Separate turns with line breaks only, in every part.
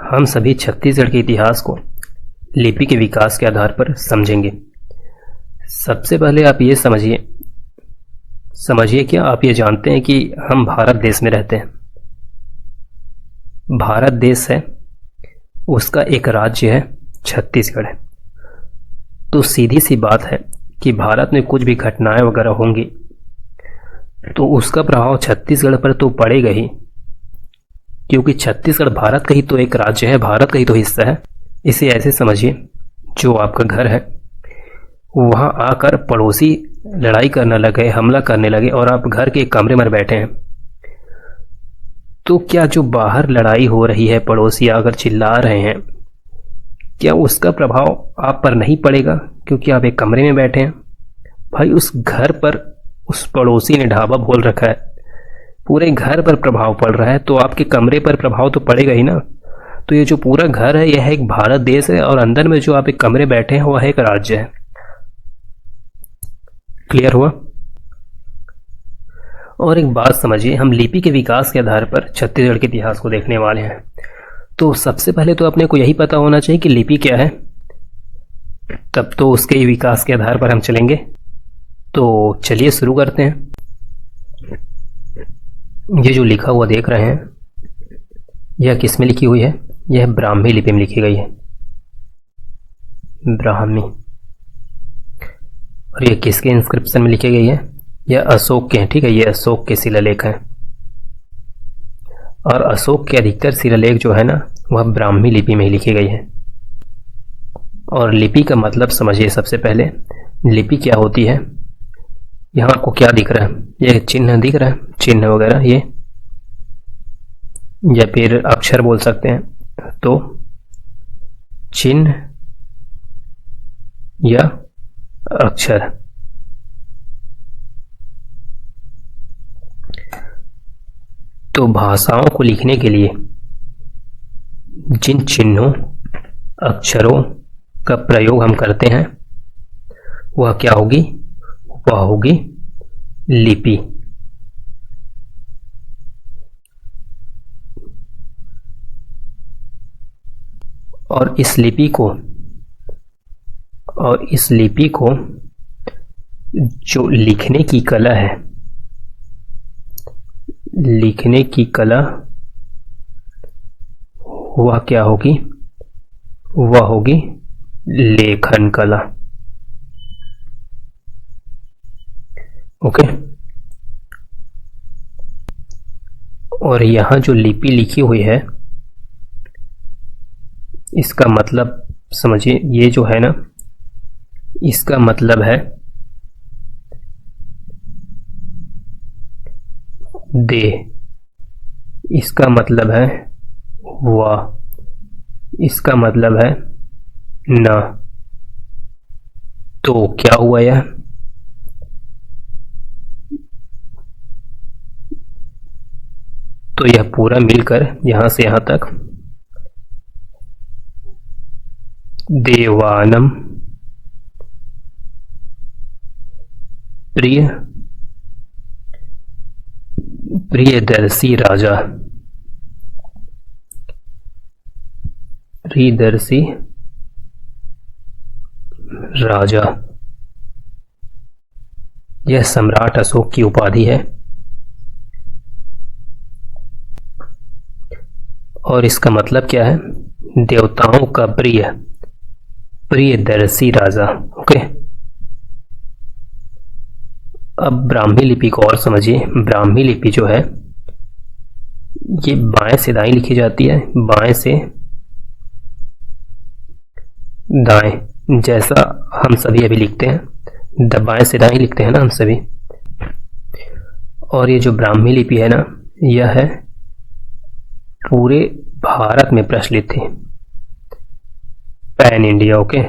हम सभी छत्तीसगढ़ के इतिहास को लिपि के विकास के आधार पर समझेंगे। सबसे पहले आप ये समझिए क्या आप ये जानते हैं कि हम भारत देश में रहते हैं। भारत देश है, उसका एक राज्य है छत्तीसगढ़ है। तो सीधी सी बात है कि भारत में कुछ भी घटनाएं वगैरह होंगी तो उसका प्रभाव छत्तीसगढ़ पर तो पड़ेगा ही, क्योंकि छत्तीसगढ़ भारत का ही तो एक राज्य है, भारत का ही तो हिस्सा है। इसे ऐसे समझिए, जो आपका घर है वहां आकर पड़ोसी लड़ाई करने लगे, हमला करने लगे और आप घर के एक कमरे में बैठे हैं, तो क्या जो बाहर लड़ाई हो रही है, पड़ोसी आकर चिल्ला रहे हैं, क्या उसका प्रभाव आप पर नहीं पड़ेगा क्योंकि आप एक कमरे में बैठे हैं? भाई, उस घर पर उस पड़ोसी ने ढाबा खोल रखा है, पूरे घर पर प्रभाव पड़ रहा है, तो आपके कमरे पर प्रभाव तो पड़ेगा ही ना। तो ये जो पूरा घर है यह एक भारत देश है और अंदर में जो आप एक कमरे बैठे हैं वह एक राज्य है। क्लियर हुआ? और एक बात समझिए, हम लिपि के विकास के आधार पर छत्तीसगढ़ के इतिहास को देखने वाले हैं। तो सबसे पहले तो अपने को यही पता होना चाहिए कि लिपि क्या है, तब तो उसके विकास के आधार पर हम चलेंगे। तो चलिए शुरू करते हैं। ये जो लिखा हुआ देख रहे हैं यह किस में लिखी हुई है? यह ब्राह्मी लिपि में लिखी गई है, ब्राह्मी। और ये किसके इंस्क्रिप्शन में लिखी गई है? यह अशोक के हैं, ठीक है, ये अशोक के शिलालेख हैं। और अशोक के अधिकतर शिलालेख जो है ना वह ब्राह्मी लिपि में ही लिखी गई है। और लिपि का मतलब समझिए। सबसे पहले लिपि क्या होती है? यहाँ आपको क्या दिख रहा है? ये चिन्ह दिख रहा है, चिन्ह वगैरह, ये या फिर अक्षर बोल सकते हैं। तो चिन्ह या अक्षर, तो भाषाओं को लिखने के लिए जिन चिन्हों अक्षरों का प्रयोग हम करते हैं वह क्या होगी? वह होगी लिपि। और इस लिपि को जो लिखने की कला है, लिखने की कला वह क्या होगी? वह होगी लेखन कला। ओके। और यहां जो लिपि लिखी हुई है इसका मतलब समझिए, ये जो है ना इसका मतलब है दे, इसका मतलब है वाह, इसका मतलब है ना। तो क्या हुआ यह? तो यह पूरा मिलकर यहां से यहां तक देवानम प्रिय प्रियदर्शी राजा, प्रियदर्शी राजा, यह सम्राट अशोक की उपाधि है। और इसका मतलब क्या है? देवताओं का प्रियदर्शी राजा। ओके। अब ब्राह्मी लिपि को और समझिए। ब्राह्मी लिपि जो है ये बाएं से दाएं लिखी जाती है, बाएं से दाएं, जैसा हम सभी अभी लिखते हैं, बाएं से दाएं लिखते हैं ना हम सभी। और ये जो ब्राह्मी लिपि है ना यह है पूरे भारत में प्रचलित थी, पैन इंडिया। ओके।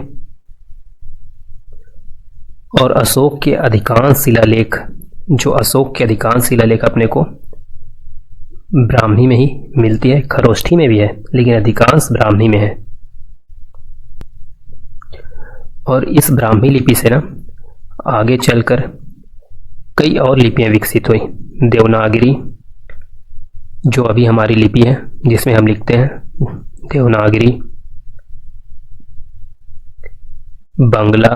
और अशोक के अधिकांश शिलालेख अपने को ब्राह्मी में ही मिलती है, खरोष्ठी में भी है लेकिन अधिकांश ब्राह्मी में है। और इस ब्राह्मी लिपि से ना आगे चलकर कई और लिपियां विकसित हुई। देवनागरी जो अभी हमारी लिपि है जिसमें हम लिखते हैं, देवनागरी, बंगला,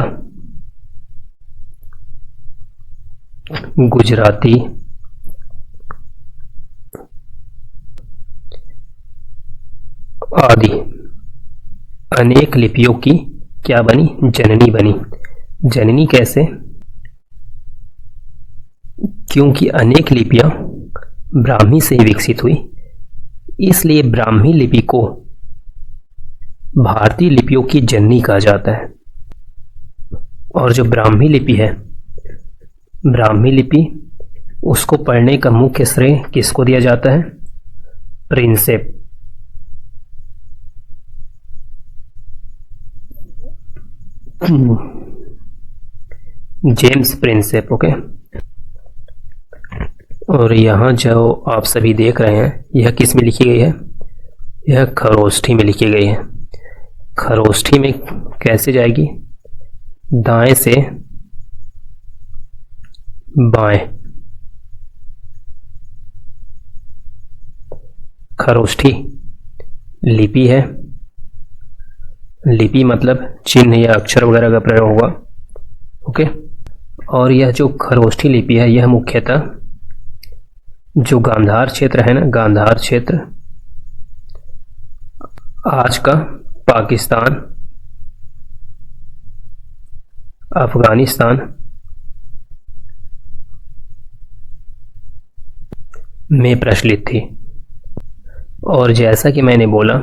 गुजराती, आदि अनेक लिपियों की क्या बनी? जननी बनी। जननी कैसे? क्योंकि अनेक लिपियां ब्राह्मी से ही विकसित हुई, इसलिए ब्राह्मी लिपि को भारतीय लिपियों की जननी कहा जाता है। और जो ब्राह्मी लिपि है, ब्राह्मी लिपि, उसको पढ़ने का मुख्य श्रेय किसको दिया जाता है? Prinsep, James Prinsep. ओके। और यहाँ जो आप सभी देख रहे हैं, यह किस में लिखी गई है? यह खरोष्ठी में लिखी गई है। खरोष्ठी में कैसे जाएगी? दाएं से बाएं। खरोष्ठी लिपि है। लिपि मतलब चिन्ह या अक्षर वगैरह का प्रयोग होगा। ओके। और यह जो खरोष्ठी लिपि है, यह मुख्यतः जो गांधार क्षेत्र है ना, गांधार क्षेत्र, आज का पाकिस्तान, अफगानिस्तान में प्रचलित थी। और जैसा कि मैंने बोला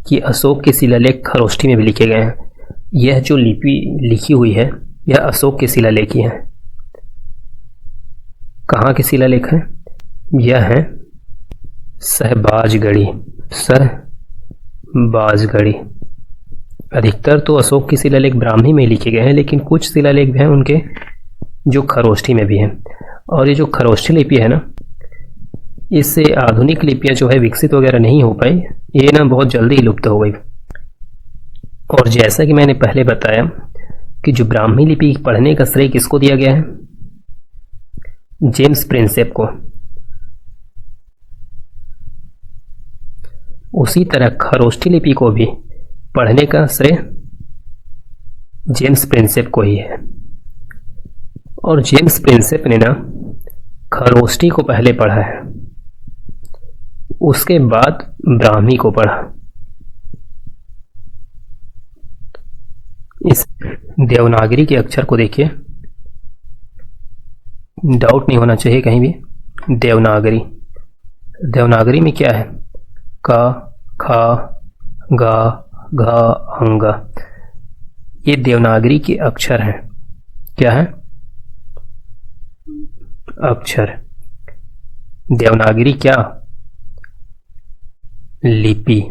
कि अशोक के शिलालेख खरोष्ठी में भी लिखे गए हैं। यह जो लिपि लिखी हुई है, यह अशोक के शिलालेख ही है। कहाँ के शिलालेख है? यह है सहबाजगढ़ी। सहबाजगढ़ी। अधिकतर तो अशोक के शिलालेख ब्राह्मी में लिखे गए हैं, लेकिन कुछ शिलालेख हैं उनके जो खरोष्ठी में भी हैं। और ये जो खरोष्ठी लिपि है ना, इससे आधुनिक लिपियां जो है विकसित वगैरह नहीं हो पाई, ये ना बहुत जल्दी ही लुप्त हो गई। और जैसा कि मैंने पहले बताया कि जो ब्राह्मी लिपि पढ़ने का श्रेय किसको दिया गया है? जेम्स प्रिंसेप को। उसी तरह खरोष्ठी लिपि को भी पढ़ने का श्रेय जेम्स प्रिंसेप को ही है। और जेम्स प्रिंसेप ने ना खरोष्ठी को पहले पढ़ा है, उसके बाद ब्राह्मी को पढ़ा। इस देवनागरी के अक्षर को देखिए, डाउट नहीं होना चाहिए कहीं भी। देवनागरी, देवनागरी में क्या है? का, खा, गा, घा, हंगा, ये देवनागरी के अक्षर हैं। क्या है? अक्षर। देवनागरी क्या? लिपि।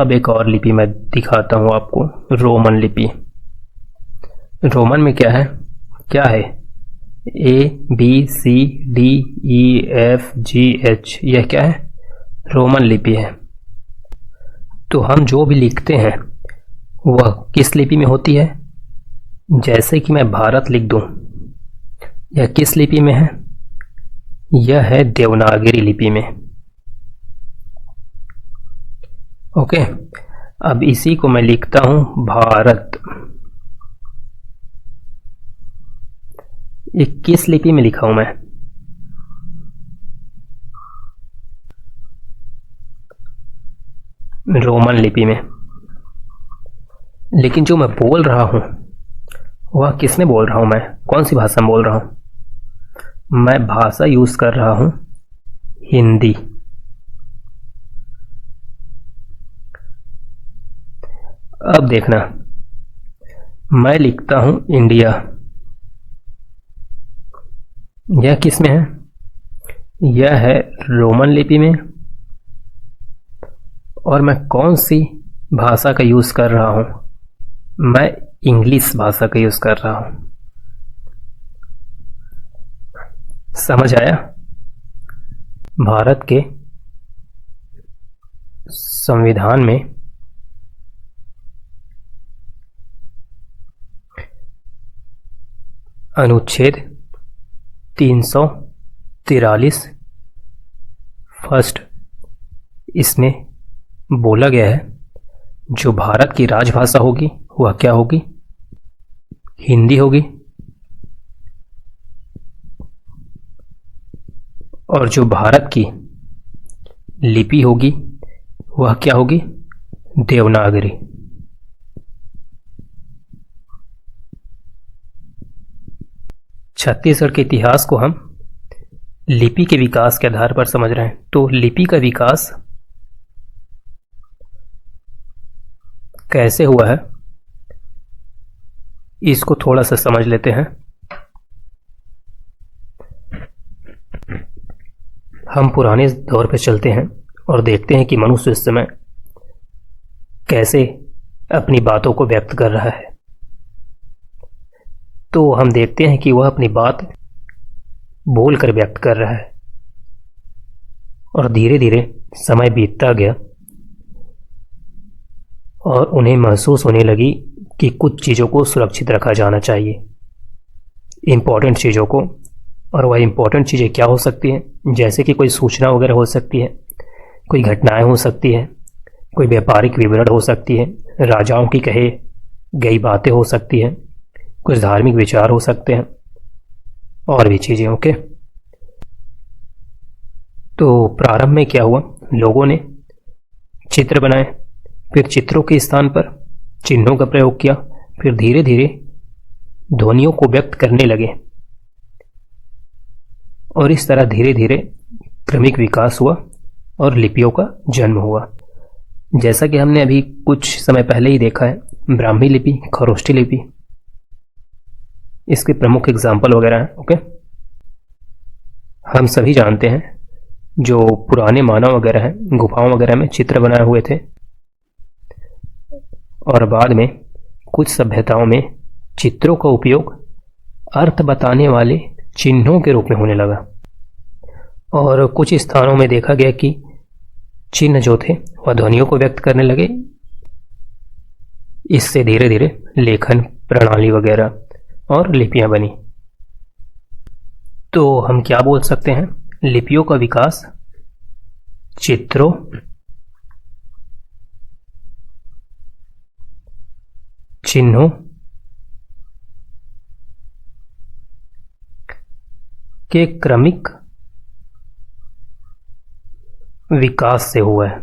अब एक और लिपि मैं दिखाता हूं आपको, रोमन लिपि। रोमन में क्या है? क्या है? ABCDEFGH, यह क्या है? रोमन लिपि है। तो हम जो भी लिखते हैं वह किस लिपि में होती है? जैसे कि मैं भारत लिख दूं, यह किस लिपि में है? यह है देवनागरी लिपि में। ओके। अब इसी को मैं लिखता हूं भारत। ये किस लिपि में लिखा हूं मैं? रोमन लिपि में। लेकिन जो मैं बोल रहा हूं वह किस में बोल रहा हूं? मैं कौन सी भाषा में बोल रहा हूं? मैं भाषा यूज कर रहा हूं हिंदी। अब देखना, मैं लिखता हूं इंडिया, यह किस में है? यह है रोमन लिपि में। और मैं कौन सी भाषा का यूज कर रहा हूं? मैं इंग्लिश भाषा का यूज कर रहा हूं। समझ आया? भारत के संविधान में अनुच्छेद 343 फर्स्ट इसमें बोला गया है जो भारत की राजभाषा होगी वह क्या होगी? हिंदी होगी। और जो भारत की लिपि होगी वह क्या होगी? देवनागरी। छत्तीसगढ़ के इतिहास को हम लिपि के विकास के आधार पर समझ रहे हैं। तो लिपि का विकास कैसे हुआ है इसको थोड़ा सा समझ लेते हैं। हम पुराने दौर पे चलते हैं और देखते हैं कि मनुष्य इस समय कैसे अपनी बातों को व्यक्त कर रहा है। तो हम देखते हैं कि वह अपनी बात बोलकर व्यक्त कर रहा है और धीरे धीरे समय बीतता गया और उन्हें महसूस होने लगी कि कुछ चीज़ों को सुरक्षित रखा जाना चाहिए, इम्पोर्टेंट चीज़ों को। और वह इम्पोर्टेंट चीज़ें क्या हो सकती हैं? जैसे कि कोई सूचना वगैरह हो सकती है, कोई घटनाएं हो सकती है, कोई व्यापारिक विवरण हो सकती है, राजाओं की कहे गई बातें हो सकती हैं, कुछ धार्मिक विचार हो सकते हैं और भी चीज़ें। ओके, तो प्रारंभ में क्या हुआ? लोगों ने चित्र बनाए, फिर चित्रों के स्थान पर चिन्हों का प्रयोग किया, फिर धीरे धीरे ध्वनियों को व्यक्त करने लगे और इस तरह धीरे धीरे क्रमिक विकास हुआ और लिपियों का जन्म हुआ। जैसा कि हमने अभी कुछ समय पहले ही देखा है, ब्राह्मी लिपि, खरोष्ठी लिपि, इसके प्रमुख एग्जाम्पल वगैरह हैं। ओके, हम सभी जानते हैं जो पुराने मानव वगैरह हैं गुफाओं वगैरह में चित्र बनाए हुए थे और बाद में कुछ सभ्यताओं में चित्रों का उपयोग अर्थ बताने वाले चिन्हों के रूप में होने लगा और कुछ स्थानों में देखा गया कि चिन्ह जो थे वह ध्वनियों को व्यक्त करने लगे। इससे धीरे धीरे लेखन प्रणाली वगैरह और लिपियां बनी। तो हम क्या बोल सकते हैं? लिपियों का विकास चित्रों, चिन्हों के क्रमिक विकास से हुआ है।